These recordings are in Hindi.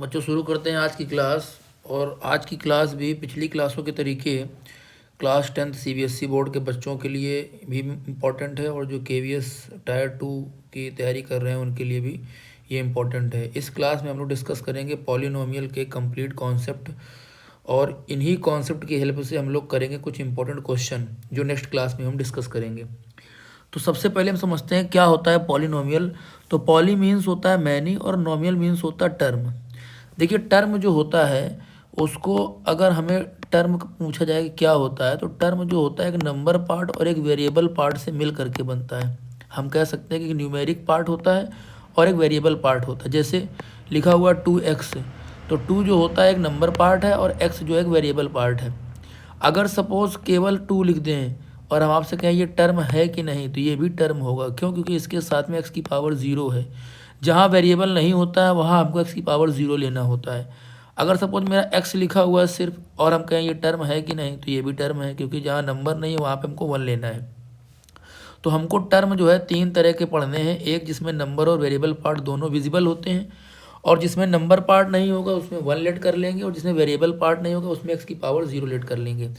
बच्चों शुरू करते हैं आज की क्लास। और आज की क्लास भी पिछली क्लासों के तरीके क्लास 10th सीबीएसई बोर्ड के बच्चों के लिए भी इम्पॉर्टेंट है, और जो केवीएस टायर 2 की तैयारी कर रहे हैं उनके लिए भी ये इम्पॉर्टेंट है। इस क्लास में हम लोग डिस्कस करेंगे पॉलिनोमियल के कंप्लीट कॉन्सेप्ट, और इन्हीं कॉन्सेप्ट की हेल्प से हम लोग करेंगे कुछ इंपॉर्टेंट क्वेश्चन जो नेक्स्ट क्लास में हम डिस्कस करेंगे। तो सबसे पहले हम समझते हैं क्या होता है पॉलिनोमियल। तो पॉली मीन्स होता है मैनी और नोमियल मीन्स होता है टर्म। देखिए टर्म जो होता है उसको अगर हमें टर्म पूछा जाए कि क्या होता है, तो टर्म जो होता है एक नंबर पार्ट और एक वेरिएबल पार्ट से मिल करके बनता है। हम कह सकते हैं कि न्यूमेरिक पार्ट होता है और एक वेरिएबल पार्ट होता है। जैसे लिखा हुआ 2x, तो 2 जो होता है एक नंबर पार्ट है और x जो एक वेरिएबल पार्ट है। अगर सपोज केवल 2 लिख दें और हम आपसे कहें ये टर्म है कि नहीं, तो ये भी टर्म होगा। क्यों? क्योंकि इसके साथ में x की पावर 0 है। जहाँ वेरिएबल नहीं होता है वहाँ हमको x की पावर 0 लेना होता है। अगर सपोज मेरा x लिखा हुआ है सिर्फ और हम कहें ये टर्म है कि नहीं, तो ये भी टर्म है, क्योंकि जहाँ नंबर नहीं है वहाँ पे हमको 1 लेना है। तो हमको टर्म जो है 3 तरह के पढ़ने हैं। एक जिसमें नंबर और वेरिएबल पार्ट दोनों विजिबल होते हैं, और जिसमें नंबर पार्ट नहीं होगा उसमें 1 लेट कर लेंगे, और जिसमें वेरिएबल पार्ट नहीं होगा उसमें x की पावर 0 लेट कर लेंगे।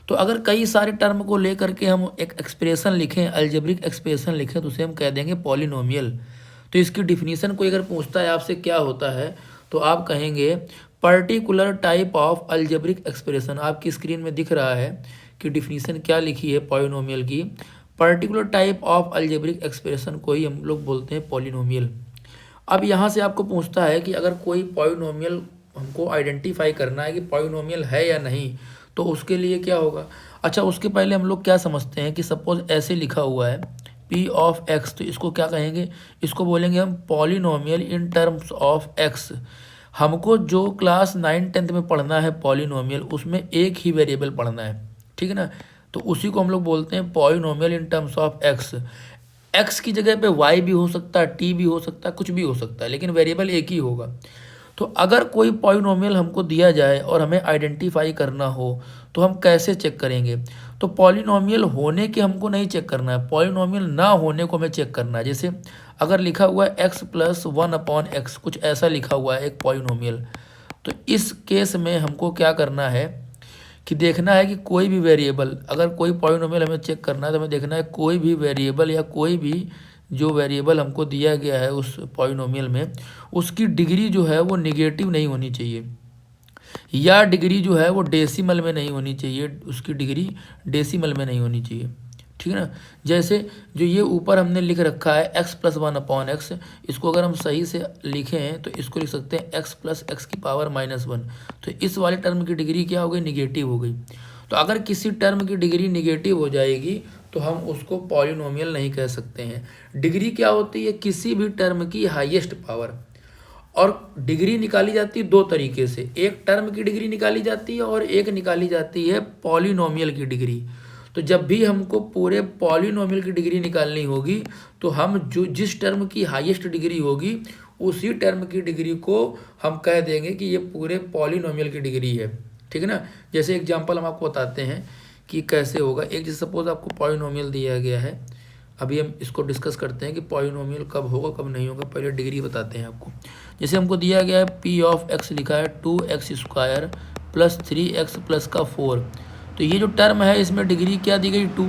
तो अगर कई सारे टर्म को लेकर के हम एक एक्सप्रेशन लिखें, अलजेब्रिक एक्सप्रेशन लिखें, तो उसे हम कह देंगे पॉलिनोमियल। तो इसकी डिफिनीशन कोई अगर पूछता है आपसे क्या होता है, तो आप कहेंगे particular type of algebraic expression. आपकी स्क्रीन में दिख रहा है कि डिफिनीशन क्या लिखी है पॉलिनोमियल की। Particular type of algebraic expression को ही हम लोग बोलते हैं पॉलिनोमियल। अब यहाँ से आपको पूछता है कि अगर कोई पॉलिनोमियल हमको आइडेंटिफाई करना है कि पॉलिनोमियल है या नहीं, तो उसके लिए क्या होगा। अच्छा, उसके पहले हम लोग क्या समझते हैं कि सपोज ऐसे लिखा हुआ है p ऑफ x, तो इसको क्या कहेंगे, इसको बोलेंगे हम polynomial in terms of x। हमको जो क्लास 9th-10th में पढ़ना है पॉलिनोमियल, उसमें एक ही वेरिएबल पढ़ना है, ठीक है ना। तो उसी को हम लोग बोलते हैं polynomial in terms of x। x की जगह पे y भी हो सकता है, t भी हो सकता है, कुछ भी हो सकता है, लेकिन वेरिएबल एक ही होगा। तो अगर कोई पॉलिनोमियल हमको दिया जाए और हमें आइडेंटिफाई करना हो, तो हम कैसे चेक करेंगे। तो पॉलिनोमियल होने के हमको नहीं चेक करना है, पॉलिनोमियल ना होने को हमें चेक करना है। जैसे अगर लिखा हुआ है x प्लस 1/x, कुछ ऐसा लिखा हुआ है एक पॉलिनोमियल, तो इस केस में हमको क्या करना है कि देखना है कि कोई भी वेरिएबल, अगर कोई पॉलिनोमियल हमें चेक करना है तो हमें देखना है कोई भी वेरिएबल या कोई भी जो वेरिएबल हमको दिया गया है उस पॉलिनोमियल में, उसकी डिग्री जो है वो निगेटिव नहीं होनी चाहिए, या डिग्री जो है वो डेसिमल में नहीं होनी चाहिए, उसकी डिग्री डेसिमल में नहीं होनी चाहिए, ठीक है ना। जैसे जो ये ऊपर हमने लिख रखा है x प्लस 1/x, इसको अगर हम सही से लिखें तो इसको लिख सकते हैं x प्लस x की पावर -1। तो इस वाले टर्म की डिग्री क्या हो गई, निगेटिव हो गई। तो अगर किसी टर्म की डिग्री निगेटिव हो जाएगी तो हम उसको पॉलिनोमियल नहीं कह सकते हैं। डिग्री क्या होती है, किसी भी टर्म की हाईएस्ट पावर। और डिग्री निकाली जाती है दो तरीके से, एक टर्म की डिग्री निकाली जाती है और एक निकाली जाती है पॉलिनोमियल की डिग्री। तो जब भी हमको पूरे पॉलिनोमियल की डिग्री निकालनी होगी, तो हम जो जिस टर्म की हाईएस्ट डिग्री होगी उसी टर्म की डिग्री को हम कह देंगे कि ये पूरे पॉलिनोमियल की डिग्री है, ठीक है ना। जैसे एग्जांपल हम आपको बताते हैं कि कैसे होगा। एक जैसे सपोज आपको पॉलिनोमियल दिया गया है, अभी हम इसको डिस्कस करते हैं कि पॉलिनोमियल कब होगा कब नहीं होगा। पहले डिग्री बताते हैं आपको। जैसे हमको दिया गया है p ऑफ x, लिखा है 2x² प्लस 3x प्लस का 4। तो ये जो टर्म है इसमें डिग्री क्या दी गई 2,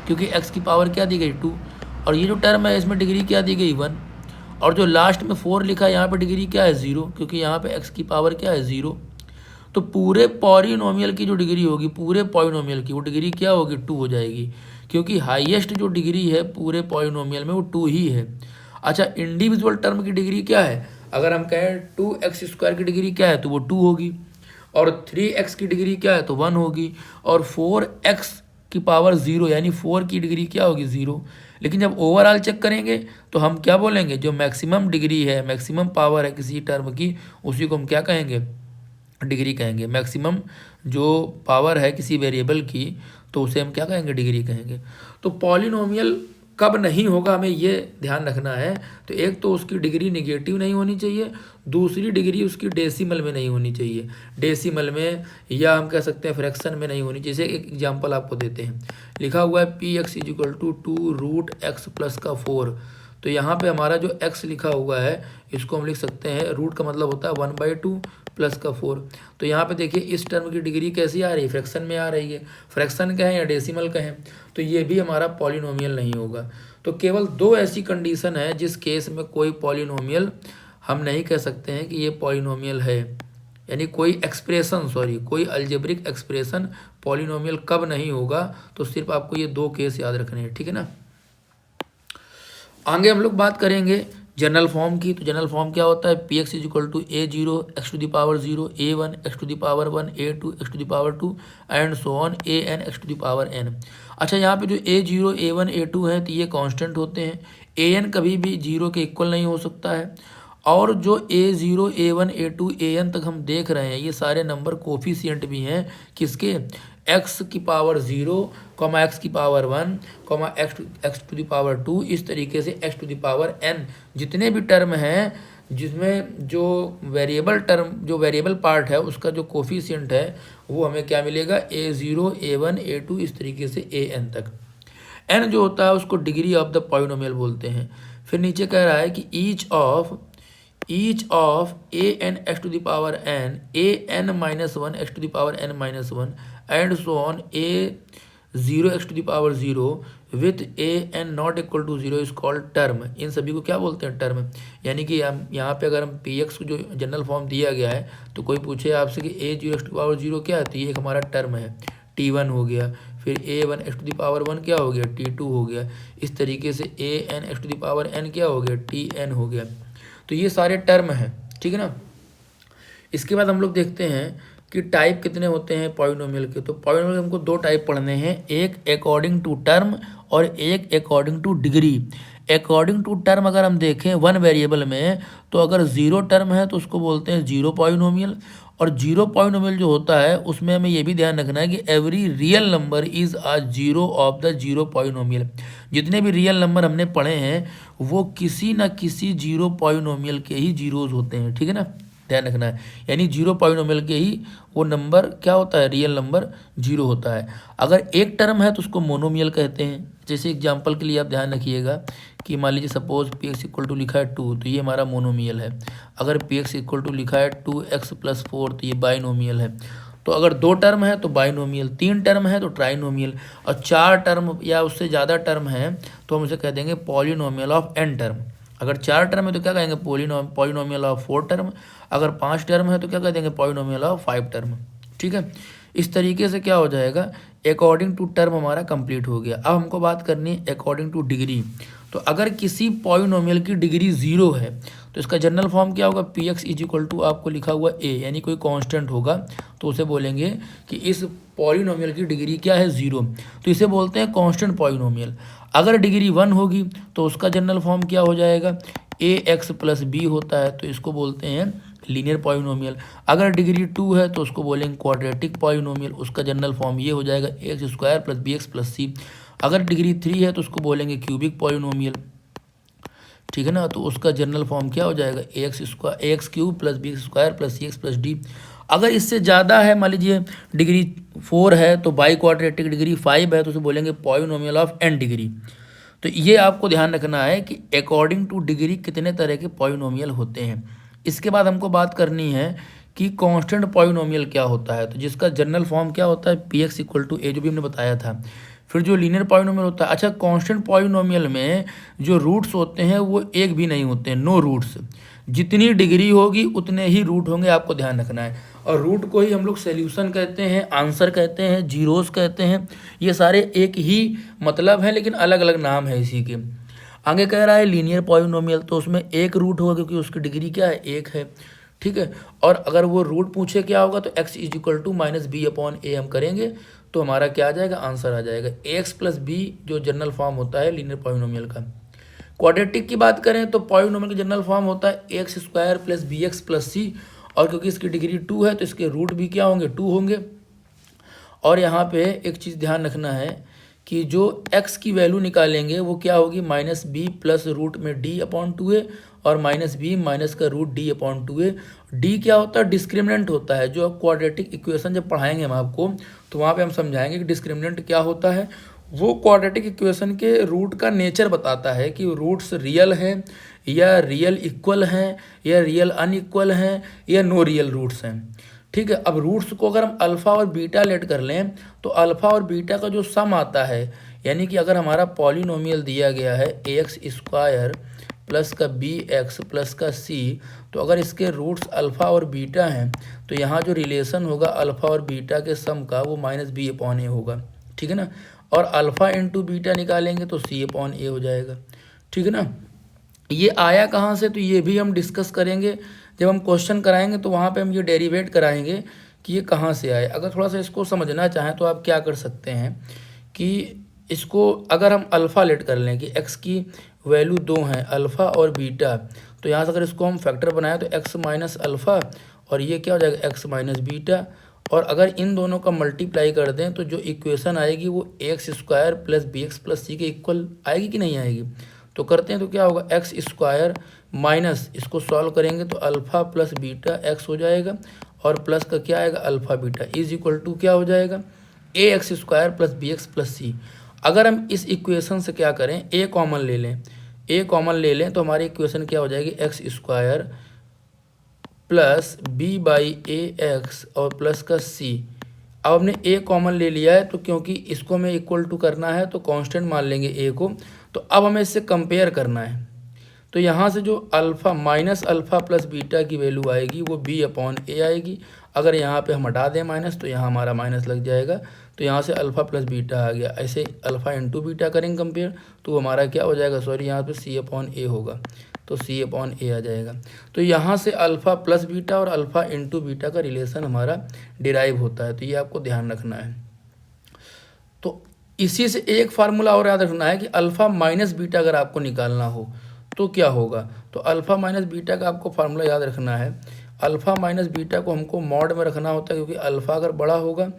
क्योंकि x की पावर क्या दी गई 2। और ये जो टर्म है इसमें डिग्री क्या दी गई 1। और जो लास्ट में 4 लिखा है यहाँ पे डिग्री क्या है 0, क्योंकि यहाँ पे x की पावर क्या है 0। तो पूरे पॉलिनोमियल की जो डिग्री होगी, पूरे पॉलिनोमियल की वो डिग्री क्या होगी 2 हो जाएगी, क्योंकि हाईएस्ट जो डिग्री है पूरे पॉलिनोमियल में वो 2 ही है। अच्छा, इंडिविजुअल टर्म की डिग्री क्या है, अगर हम कहें 2x² की डिग्री क्या है तो वो 2 होगी, और 3x की डिग्री क्या है तो 1 होगी, और 4x की पावर 0 यानी 4 की डिग्री क्या होगी 0। लेकिन जब ओवरऑल चेक करेंगे तो हम क्या बोलेंगे, जो मैक्सिमम डिग्री है, मैक्सिमम पावर है किसी टर्म की, उसी को हम क्या कहेंगे, डिग्री कहेंगे। मैक्सिमम जो पावर है किसी वेरिएबल की, तो उसे हम क्या कहेंगे, डिग्री कहेंगे। तो पॉलिनोमियल कब नहीं होगा हमें ये ध्यान रखना है। तो एक तो उसकी डिग्री निगेटिव नहीं होनी चाहिए, दूसरी डिग्री उसकी डेसिमल में नहीं होनी चाहिए, डेसिमल में या हम कह सकते हैं फ्रैक्शन में नहीं होनी चाहिए। जैसे एक एग्जांपल आपको देते हैं, लिखा हुआ है px = 2√x प्लस का 4। तो तो यहाँ पे हमारा जो x लिखा हुआ है इसको हम लिख सकते हैं, रूट का मतलब होता है 1/2 प्लस का 4। तो यहाँ पे देखिए इस टर्म की डिग्री कैसी आ रही है, फ्रैक्शन में आ रही है। फ्रैक्शन का है या डेसिमल का है, तो ये भी हमारा पॉलिनोमियल नहीं होगा। तो केवल दो ऐसी कंडीशन है जिस केस में कोई पॉलिनोमियल हम नहीं कह सकते हैं कि ये पॉलिनोमियल है, यानी कोई एक्सप्रेशन, कोई अलजेब्रिक एक्सप्रेशन पॉलिनोमियल कब नहीं होगा। तो सिर्फ आपको ये दो केस याद रखने हैं, ठीक है ना। आगे हम लोग बात करेंगे जनरल फॉर्म की। तो जनरल फॉर्म क्या होता है, P x is equal to A0 x⁻0 A1 x⁻1 A2 x⁻2 and so on AN x⁻n। अच्छा, यहाँ पे जो A0 A1 A2 है तो ये कांस्टेंट होते हैं। AN कभी भी 0 के इक्वल नहीं हो सकता है। और जो A0 A1 A2 AN तक हम देख रहे हैं ये सारे नंबर कोफिशिएंट भी हैं किसके, x⁻0, x⁻1, x⁻2, इस तरीके से x⁻n जितने भी टर्म हैं जिसमें जो वेरिएबल पार्ट है उसका जो कोफिशिएंट है वो हमें क्या मिलेगा, A0 A1 A2 इस तरीके से AN तक। n जो होता है उसको डिग्री ऑफ द पॉलिनोमियल बोलते हैं। फिर नीचे कह रहा है कि each of AN x⁻n AN-1 x⁻n-1 and so on A0 x⁻0 with AN not equal to 0 is called term. इन सभी को क्या बोलते हैं, टर्म। यानी कि हम यहाँ पे अगर हम PX को जो जनरल फॉर्म दिया गया है तो कोई पूछे आपसे कि A0 x⁻0 क्या है, तो ये एक हमारा टर्म है, T1 हो गया। फिर A1 x⁻1 क्या हो गया, T2 हो गया। इस तरीके से AN x⁻n क्या हो गया, TN हो गया। तो ये सारे टर्म हैं, ठीक है ना। इसके बाद हम लोग देखते हैं कि टाइप कितने होते हैं पॉलिनोमियल के। तो पॉलिनोमियल हमको दो टाइप पढ़ने हैं, एक अकॉर्डिंग टू टर्म और एक according to degree. According to term अगर हम देखें वन वेरिएबल में, तो अगर जीरो टर्म है तो उसको बोलते हैं जीरो पॉलिनोमियल। और जीरो पॉलिनोमियल जो होता है उसमें हमें ये भी ध्यान रखना है कि every real number is a zero of the zero polynomial. जितने भी रियल नंबर हमने पढ़े हैं वो किसी न किसी जीरो पॉलिनोमियल के ही जीरोज होते हैं, ठीक है ना, ध्यान रखना है। यानी जीरो पॉलिनोमियल के ही वो नंबर क्या होता है, रियल नंबर जीरो होता है। अगर एक टर्म है तो उसको मोनोमियल कहते हैं। जैसे एग्जांपल के लिए आप ध्यान रखिएगा कि मान लीजिए सपोज Px इक्वल टू लिखा है 2, तो ये हमारा मोनोमियल है। अगर Px इक्वल टू लिखा है 2x + 4 तो ये बाइनोमियल है। तो अगर दो टर्म है तो बाइनोमियल, तीन टर्म है तो ट्राइनोमियल, और चार टर्म या उससे ज़्यादा टर्म है तो हम उसे कह देंगे पॉलिनोमियल ऑफ n टर्म। अगर चार टर्म है तो क्या कहेंगे, पॉलिनोमियल ऑफ 4 टर्म। अगर 5 टर्म है तो क्या कह देंगे, पॉलिनोमियल ऑफ 5 टर्म, ठीक है। इस तरीके से क्या हो जाएगा, अकॉर्डिंग टू टर्म हमारा कंप्लीट हो गया। अब हमको बात करनी है अकॉर्डिंग टू डिग्री। तो अगर किसी पॉलिनोमियल की डिग्री 0 है तो इसका जनरल फॉर्म क्या होगा, Px इज इक्वल टू आपको लिखा हुआ a, यानी कोई कांस्टेंट होगा तो उसे बोलेंगे कि इस पॉलिनोमियल की डिग्री क्या है, 0। तो इसे बोलते हैं कांस्टेंट पॉलिनोमियल। अगर डिग्री 1 होगी तो उसका जनरल फॉर्म क्या हो जाएगा, ax + b होता है, तो इसको बोलते हैं लीनियर पॉलिनोमियल। अगर डिग्री 2 है तो उसको बोलेंगे क्वाड्रेटिक पॉलिनोमियल। उसका जनरल फॉर्म ये हो जाएगा x² + bx + c। अगर डिग्री 3 है तो उसको बोलेंगे क्यूबिक पॉलिनोमियल, ठीक है ना। तो उसका जनरल फॉर्म क्या हो जाएगा, ax³ + bx² + cx + d। अगर इससे ज़्यादा है, मान लीजिए डिग्री 4 है तो बाई क्वाड्रेटिक, डिग्री 5 है तो उसे बोलेंगे पॉलिनोमियल ऑफ n डिग्री। तो ये आपको ध्यान रखना है कि अकॉर्डिंग टू डिग्री कितने तरह के पॉलिनोमियल होते हैं। इसके बाद हमको बात करनी है कि कांस्टेंट पॉलिनोमियल क्या होता है। तो जिसका जनरल फॉर्म क्या होता है, Px = a, जो भी हमने बताया था। फिर जो लीनियर पॉलिनोमियल होता है, अच्छा कांस्टेंट पॉलिनोमियल में जो रूट्स होते हैं वो एक भी नहीं होते हैं, नो रूट्स। जितनी डिग्री होगी उतने ही रूट होंगे, आपको ध्यान रखना है। और रूट को ही हम लोग सोल्यूशन कहते हैं, आंसर कहते हैं, जीरोस कहते हैं। ये सारे एक ही मतलब है लेकिन अलग अलग नाम है इसी के। आगे कह रहा है लीनियर पॉलिनोमियल, तो उसमें एक रूट होगा क्योंकि उसकी डिग्री क्या है, एक है, ठीक है। और अगर वो रूट पूछे क्या होगा तो x is equal to -b/a हम करेंगे तो हमारा क्या आ जाएगा, आंसर आ जाएगा ax + b, जो जनरल फॉर्म होता है लीनियर पॉलिनोमियल का। क्वाड्रेटिक की बात करें तो पॉलिनोमियल का जनरल फॉर्म होता है x² + bx + c, और क्योंकि इसकी डिग्री 2 है तो इसके रूट भी क्या होंगे, 2 होंगे। और यहाँ पे एक चीज़ ध्यान रखना है कि जो x की वैल्यू निकालेंगे वो क्या होगी, -b + रूट में d/2a और -b माइनस का रूट d/2a। d क्या होता है, डिस्क्रिमिनेंट होता है। जो क्वाड्रेटिक इक्वेशन जब पढ़ाएंगे हम आपको तो वहाँ पे हम समझाएंगे कि डिस्क्रिमिनेंट क्या होता है। वो क्वाड्रेटिक इक्वेशन के रूट का नेचर बताता है कि रूट्स रियल हैं या रियल इक्वल हैं या रियल अनइक्वल हैं या नो रियल रूट्स हैं। ठीक है, अब रूट्स को अगर हम अल्फ़ा और बीटा लेट कर लें तो अल्फ़ा और बीटा का जो सम आता है, यानी कि अगर हमारा पॉलिनोमियल दिया गया है ए एक्स स्क्वायर प्लस का बी एक्स प्लस का सी, तो अगर इसके रूट्स अल्फ़ा और बीटा हैं तो यहाँ जो रिलेशन होगा अल्फ़ा और बीटा के सम का वो माइनस बी अपॉन ए होगा। ठीक है ना, और अल्फ़ा इंटू बीटा निकालेंगे तो सी अपॉन ए हो जाएगा। ठीक है ना, ये आया कहाँ से, तो ये भी हम डिस्कस करेंगे जब हम क्वेश्चन कराएंगे, तो वहाँ पे हम ये डेरिवेट कराएंगे कि ये कहाँ से आए। अगर थोड़ा सा इसको समझना चाहें तो आप क्या कर सकते हैं कि इसको अगर हम अल्फ़ा लेट कर लें कि एक्स की वैल्यू 2 हैं, अल्फ़ा और बीटा, तो यहाँ से अगर इसको हम फैक्टर बनाएं तो एक्स माइनस अल्फ़ा और ये क्या हो जाएगा एक्स माइनस बीटा, और अगर इन दोनों का मल्टीप्लाई कर दें तो जो इक्वेशन आएगी वो x square plus b x plus c के इक्वल आएगी कि नहीं आएगी। तो करते हैं तो क्या होगा एक्स स्क्वायर माइनस इसको सॉल्व करेंगे तो अल्फ़ा प्लस बीटा एक्स हो जाएगा और प्लस का क्या आएगा alpha beta is equal to क्या हो जाएगा a x square plus b x plus c. अगर हम इस इक्वेशन से क्या करें ए कॉमन ले लें, ए कॉमन ले लें तो हमारी इक्वेशन क्या हो जाएगी X square plus B by A X और प्लस का सी। अब हमने ए कॉमन ले लिया है तो क्योंकि इसको हमें इक्वल टू करना है तो कांस्टेंट मान लेंगे ए को। तो अब हमें इससे कंपेयर करना है, तो यहाँ से जो alpha minus alpha plus beta की वैल्यू आएगी वो बी अपॉन ए आएगी। अगर यहाँ पे हम हटा दें माइनस तो यहाँ हमारा माइनस लग जाएगा, तो यहाँ से अल्फ़ा प्लस बीटा आ गया। ऐसे अल्फ़ा इंटू बीटा करेंगे कंपेयर तो हमारा क्या हो जाएगा, सॉरी यहाँ पे सी अपॉन ए होगा, तो सी अपॉन ए आ जाएगा। तो यहाँ से अल्फ़ा प्लस बीटा और अल्फ़ा इंटू बीटा का रिलेशन हमारा डिराइव होता है, तो ये आपको ध्यान रखना है। तो इसी से एक फार्मूला और याद रखना है कि अल्फ़ा माइनस बीटा अगर आपको निकालना हो तो क्या होगा, तो अल्फ़ा माइनस बीटा का आपको फार्मूला याद रखना है। अल्फ़ा माइनस बीटा को हमको मॉड में रखना होता है, क्योंकि अल्फ़ा अगर बड़ा होगा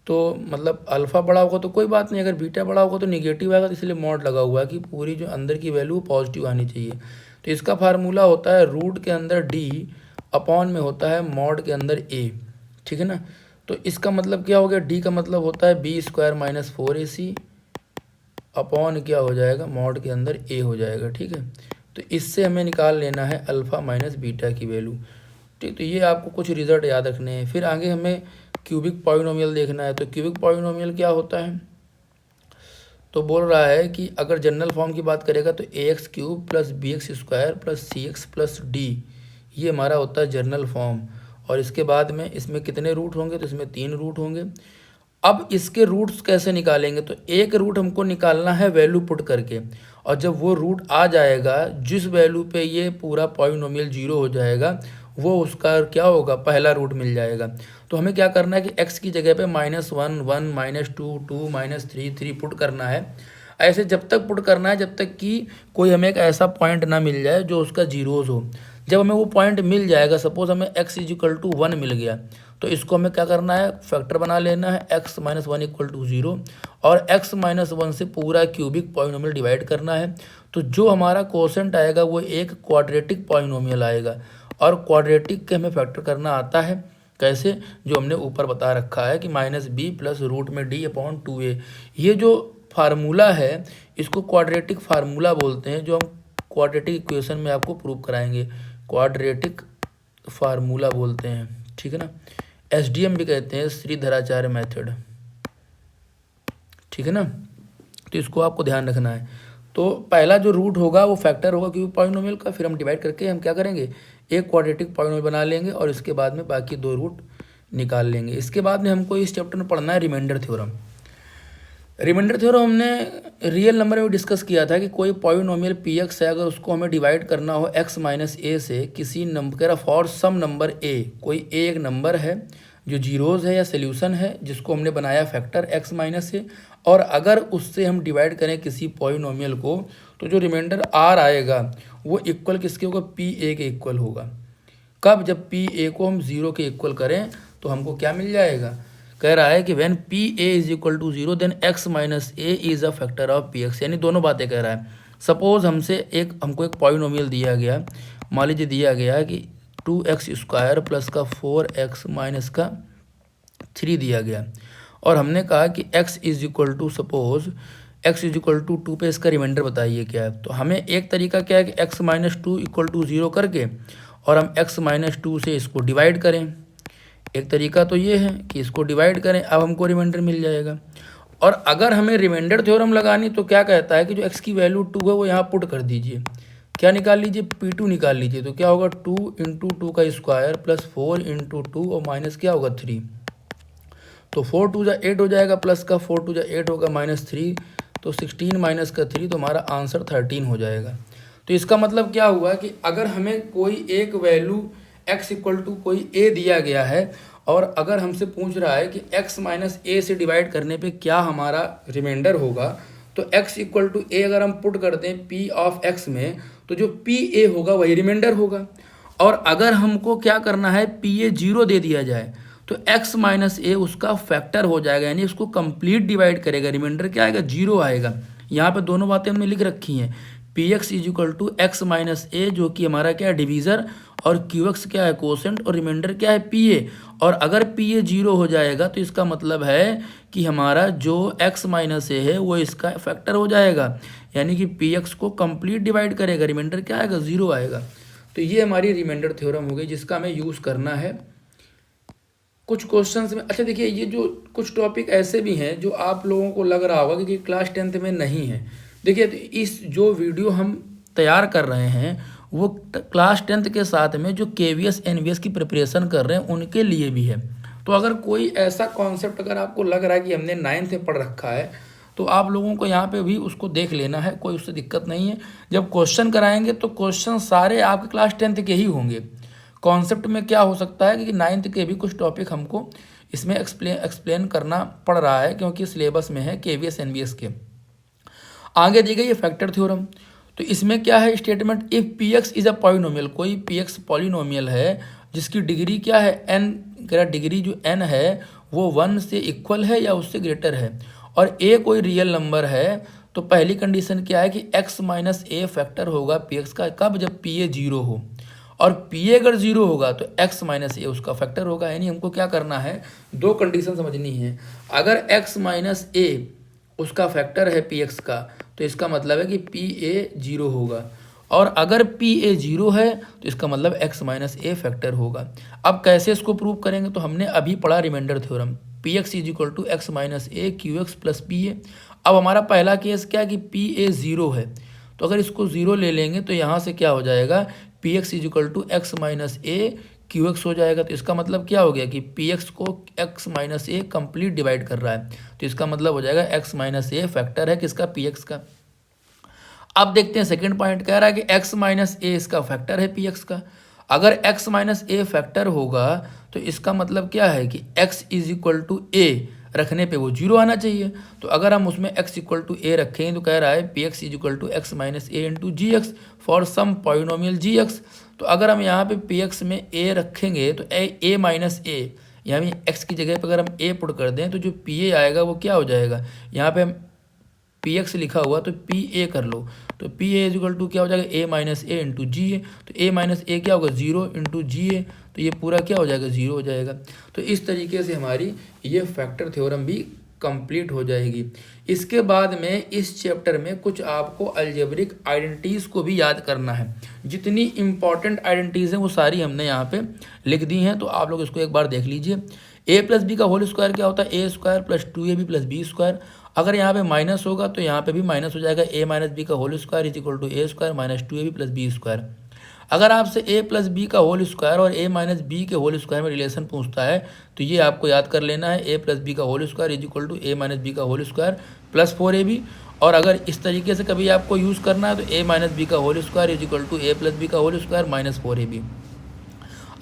तो मतलब अल्फ़ा बड़ा होगा तो कोई बात नहीं, अगर बीटा बड़ा होगा तो निगेटिव आएगा, तो इसलिए मॉड लगा हुआ है कि पूरी जो अंदर की वैल्यू पॉजिटिव आनी चाहिए। तो इसका फार्मूला होता है रूट के अंदर डी अपॉन में होता है मॉड के अंदर ए। ठीक है ना, तो इसका मतलब क्या हो गया, डी का मतलब होता है B square minus 4ac upon क्या हो जाएगा मॉड के अंदर ए हो जाएगा। ठीक है, तो इससे हमें निकाल लेना है अल्फ़ा माइनस बीटा की वैल्यू। ठीक, तो ये आपको कुछ रिजल्ट याद रखने हैं। फिर आगे हमें क्यूबिक पॉलिनोमियल देखना है। तो क्यूबिक पॉलिनोमियल क्या होता है, तो बोल रहा है कि अगर जनरल फॉर्म की बात करेगा तो a x cube plus b x square plus c x plus d, ये हमारा होता है जनरल फॉर्म। और इसके बाद में इसमें कितने रूट होंगे, तो इसमें 3 रूट होंगे। अब इसके रूट्स कैसे निकालेंगे, तो एक रूट हमको निकालना है वैल्यू पुट करके, और जब वो रूट आ जाएगा जिस वैल्यू पे ये पूरा पॉलिनोमियल 0 हो जाएगा वो उसका क्या होगा पहला रूट मिल जाएगा। तो हमें क्या करना है कि x की जगह पे -1 1 -2 2 -3 3 पुट करना है। ऐसे जब तक पुट करना है जब तक कि कोई हमें एक ऐसा पॉइंट ना मिल जाए जो उसका जीरोज़ हो। जब हमें वो पॉइंट मिल जाएगा, सपोज हमें x = 1 मिल गया, तो इसको हमें क्या करना है फैक्टर बना लेना है x - 1 = 0 और x - 1 से पूरा क्यूबिक पॉलिनोमियल डिवाइड करना है। तो जो हमारा कोशेंट आएगा वो एक क्वाड्रेटिक पॉलिनोमियल आएगा, और क्वाड्रेटिक के हमें फैक्टर करना आता है कैसे, जो हमने ऊपर बता रखा है कि -b प्लस रूट में d अपॉन 2a। ये जो फार्मूला है इसको क्वाड्रेटिक फार्मूला बोलते हैं, जो हम क्वाड्रेटिक इक्वेशन में आपको प्रूव कराएंगे, क्वाड्रेटिक फार्मूला बोलते हैं। ठीक है ना, SDM भी कहते हैं, श्रीधराचार्य मेथड। ठीक है ना, तो इसको आपको ध्यान रखना है। तो पहला जो रूट होगा वो फैक्टर होगा क्यूबिक पॉलिनोमियल का, फिर हम डिवाइड करके हम क्या करेंगे एक क्वाड्रेटिक पॉलिनोमियल बना लेंगे और इसके बाद में बाकी 2 रूट निकाल लेंगे। इसके बाद में हमको इस चैप्टर में पढ़ना है रिमाइंडर थ्योरम। रिमाइंडर थ्योरम हमने रियल नंबर में डिस्कस किया था कि कोई पॉलिनोमियल px है, अगर उसको हमें डिवाइड करना हो x - a से किसी नंबर कह रहा फॉर सम नंबर a, कोई a एक नंबर है जो जीरोज़ है या सोल्यूशन है जिसको हमने बनाया फैक्टर x - a, और अगर उससे हम डिवाइड करें किसी पॉलिनोमियल को तो जो रिमाइंडर r आएगा वो इक्वल किसके होगा, pa के इक्वल होगा। कब, जब pa को हम 0 के इक्वल करें तो हमको क्या मिल जाएगा, कह रहा है कि when pa = 0 then x - a is a factor of px, यानी दोनों बातें कह रहा है। सपोज हमको एक पॉलिनोमियल दिया गया, मान लीजिए दिया गया है कि 2x² प्लस का 4x माइनस का 3 दिया गया, और हमने कहा कि x = suppose x is equal to 2 पे इसका रिमाइंडर बताइए क्या है। तो हमें एक तरीका क्या है कि x माइनस 2 इक्वल टू 0 करके और हम x माइनस 2 से इसको डिवाइड करें। एक तरीका तो ये है कि इसको डिवाइड करें, अब हमको रिमाइंडर मिल जाएगा। और अगर हमें रिमाइंडर थ्योरम लगानी तो क्या कहता है कि जो x की वैल्यू 2 है वो यहाँ पुट कर दीजिए, क्या निकाल लीजिए, P2 निकाल लीजिए। तो क्या होगा 2 इंटू 2 का स्क्वायर प्लस 4 इंटू 2 और माइनस क्या होगा 3। तो 4 2 जा 8 हो जाएगा, प्लस का 4 2 जा 8 होगा, माइनस 3, तो 16 माइनस का 3, तो हमारा आंसर 13 हो जाएगा। तो इसका मतलब क्या हुआ कि अगर हमें कोई एक वैल्यू x इक्वल टू कोई a दिया गया है और अगर हमसे पूछ रहा है कि x माइनस ए से डिवाइड करने पे क्या हमारा रिमाइंडर होगा, तो x इक्वल टू ए अगर हम पुट करते हैं p ऑफ x में, तो जो पी ए होगा वही रिमाइंडर होगा। और अगर हमको क्या करना है, पी ए 0 दे दिया जाए तो x माइनस ए उसका फैक्टर हो जाएगा, यानी उसको कंप्लीट डिवाइड करेगा, रिमाइंडर क्या आएगा 0 आएगा। यहाँ पे दोनों बातें हमने लिख रखी हैं, p x is equal to x minus a जो कि हमारा क्या है डिवीज़र, और क्यू एक्स क्या है कोसेंट, और रिमाइंडर क्या है पी ए। और अगर पी ए 0 हो जाएगा तो इसका मतलब है कि हमारा जो x माइनस ए है वो इसका फैक्टर हो जाएगा, यानी कि पी एक्स को कंप्लीट डिवाइड करेगा, रिमाइंडर क्या आएगा 0 आएगा। तो ये हमारी रिमाइंडर थ्योरम हो गई जिसका हमें यूज़ करना है कुछ क्वेश्चंस में। अच्छा देखिए, ये जो कुछ टॉपिक ऐसे भी हैं जो आप लोगों को लग रहा होगा कि क्लास 10th में नहीं है। देखिए तो इस जो वीडियो हम तैयार कर रहे हैं वो क्लास 10th के साथ में जो KVS NVS की प्रिपरेशन कर रहे हैं उनके लिए भी है। तो अगर कोई ऐसा कॉन्सेप्ट अगर आपको लग रहा है कि हमने 9th में पढ़ रखा है तो आप लोगों को यहाँ पे भी उसको देख लेना है, कोई उससे दिक्कत नहीं है। जब क्वेश्चन कराएंगे तो क्वेश्चन सारे आपके क्लास 10th के ही होंगे। कॉन्सेप्ट में क्या हो सकता है कि 9th के भी कुछ टॉपिक हमको इसमें एक्सप्लेन करना पड़ रहा है क्योंकि सिलेबस में है KVS NVS के। आगे दी गई है फैक्टर थ्योरम। तो इसमें क्या है statement, if P x is a polynomial, कोई पी एक्स पॉलिनोमियल है जिसकी डिग्री क्या है n, डिग्री जो n है वो 1 से इक्वल है या उससे ग्रेटर है, और a कोई रियल नंबर है, तो पहली कंडीशन क्या है कि x माइनस ए फैक्टर होगा पी एक्स का, कब, जब पी ए 0 हो, और पी ए अगर 0 होगा तो x माइनस ए उसका फैक्टर होगा। यानी हमको क्या करना है, दो कंडीशन समझनी है। अगर x माइनस ए उसका फैक्टर है पी एक्स का तो इसका मतलब है कि पी ए 0 होगा, और अगर पी ए 0 है तो इसका मतलब x माइनस ए फैक्टर होगा। अब कैसे इसको प्रूव करेंगे, तो हमने अभी पढ़ा remainder theorem, P x is equal to x minus a q x plus P a. अब हमारा पहला केस क्या है कि पी ए 0 है, तो अगर इसको 0 ले लेंगे तो यहाँ से क्या हो जाएगा, P x is equal to x minus a q x हो जाएगा। तो इसका मतलब क्या हो गया कि पी एक्स को x minus a complete divide कर रहा है, तो इसका मतलब हो जाएगा एक्स माइनस ए फैक्टर है किसका, पी एक्स का। अब देखते हैं सेकंड पॉइंट, कह रहा है कि x माइनस ए इसका फैक्टर है पी एक्स का। अगर x माइनस ए फैक्टर होगा तो इसका मतलब क्या है कि x इज इक्वल टू ए रखने पे वो 0 आना चाहिए। तो अगर हम उसमें x इक्वल टू ए रखें तो कह रहा है P x is equal to x minus a into g x for some polynomial g x. तो अगर हम यहाँ पे पी एक्स में a रखेंगे तो a माइनस ए, यानी x की जगह पर अगर हम a पुट कर दें तो जो पी ए आएगा वो क्या हो जाएगा, यहाँ पे हम पी एक्स लिखा हुआ तो पी ए कर लो, तो P a is equal to क्या हो जाएगा, ए माइनस ए इंटू जी ए। तो ए माइनस ए क्या होगा 0 इंटू जी ए, तो ये पूरा क्या हो जाएगा 0 हो जाएगा। तो इस तरीके से हमारी ये फैक्टर थ्योरम भी कंप्लीट हो जाएगी। इसके बाद में इस चैप्टर में कुछ आपको अलजेब्रिक आइडेंटिटीज़ को भी याद करना है। जितनी इंपॉर्टेंट आइडेंटिटीज़ हैं वो सारी हमने यहाँ पे लिख दी हैं, तो आप लोग इसको एक बार देख लीजिए। ए प्लस बी का होल स्क्वायर क्या होता है, a square plus 2ab plus b square. अगर यहाँ पे माइनस होगा तो यहाँ पे भी माइनस हो जाएगा, ए माइनस बी का whole square is equal to a square minus 2ab plus b square. अगर आपसे ए प्लस बी का होल स्क्वायर और ए माइनस बी के होल स्क्वायर में रिलेशन पूछता है तो ये आपको याद कर लेना है, ए प्लस बी का whole square is equal to a minus b का होल स्क्वायर प्लस 4ab। और अगर इस तरीके से कभी आपको यूज़ करना है तो ए माइनस बी का whole square is equal to a plus b का होल स्क्वायर माइनस 4ab।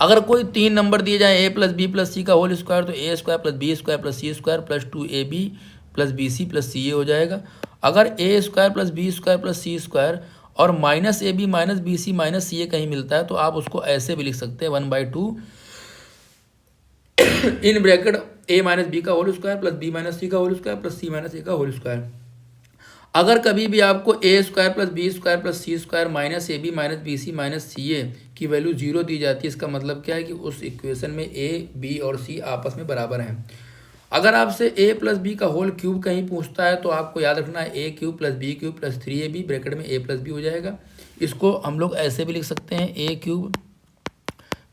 अगर कोई 3 नंबर दिए जाए a plus b plus c का होल स्क्वायर तो a square plus b square plus c square plus 2ab plus b c plus c a हो जाएगा। अगर a square plus b square plus c square और minus a b minus b c minus c ए कहीं मिलता है तो आप उसको ऐसे भी लिख सकते हैं 1/2 in bracket a minus b का whole square plus b minus c का whole square plus c minus a का होल स्क्वायर। अगर कभी भी आपको a square plus b square plus c square minus a b minus b c minus c a की वैल्यू 0 दी जाती है, इसका मतलब क्या है कि उस इक्वेशन में ए बी और सी आपस में बराबर हैं। अगर आपसे a प्लस बी का होल क्यूब कहीं पूछता है तो आपको याद रखना है a cube plus b cube plus 3ab bracket में a प्लस बी हो जाएगा। इसको हम लोग ऐसे भी लिख सकते हैं a cube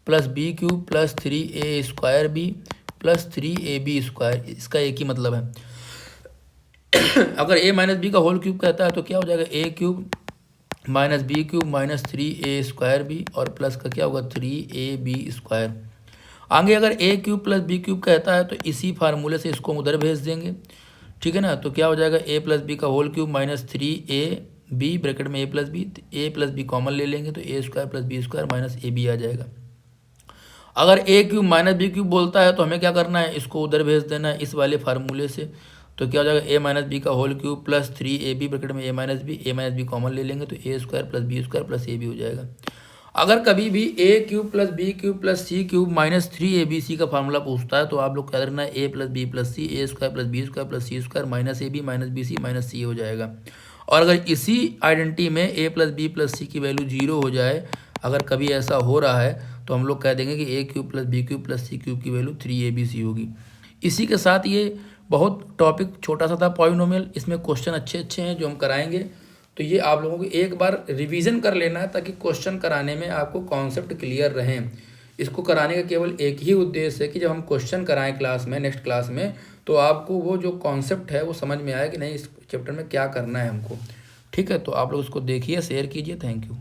plus b cube plus 3a square b plus 3ab square, इसका एक ही मतलब है। अगर a माइनस बी का होल क्यूब कहता है तो क्या हो जाएगा a cube minus b cube minus 3a square b और प्लस का क्या होगा 3ab स्क्वायर। आगे अगर a cube plus b cube कहता है तो इसी फार्मूले से इसको हम उधर भेज देंगे, ठीक है ना। तो क्या हो जाएगा a प्लस बी का whole cube minus 3ab bracket में a प्लस बी कॉमन ले लेंगे तो a square plus b square minus ab आ जाएगा। अगर a cube minus b cube बोलता है तो हमें क्या करना है, इसको उधर भेज देना है इस वाले फार्मूले से। तो क्या हो जाएगा a माइनस बी का whole cube plus 3ab bracket में a माइनस बी कॉमन ले लेंगे तो a square plus b square plus ab हो जाएगा। अगर कभी भी a cube plus b cube plus c cube minus 3abc का फार्मूला पूछता है तो आप लोग क्या करना है a plus b plus c a square plus b square plus c square minus ab minus b c minus c हो जाएगा। और अगर इसी आइडेंटिटी में a plus b plus c की वैल्यू 0 हो जाए, अगर कभी ऐसा हो रहा है तो हम लोग कह देंगे कि a cube plus b cube plus c cube की वैल्यू 3abc होगी। इसी के साथ ये बहुत टॉपिक छोटा सा था पॉलिनोमियल, इसमें क्वेश्चन अच्छे अच्छे हैं जो हम कराएंगे। तो ये आप लोगों को एक बार रिवीजन कर लेना है ताकि क्वेश्चन कराने में आपको कॉन्सेप्ट क्लियर रहें। इसको कराने का केवल एक ही उद्देश्य है कि जब हम क्वेश्चन कराएं क्लास में, नेक्स्ट क्लास में, तो आपको वो जो कॉन्सेप्ट है वो समझ में आए कि नहीं इस चैप्टर में क्या करना है हमको। ठीक है, तो आप लोग उसको देखिए, शेयर कीजिए। Thank you.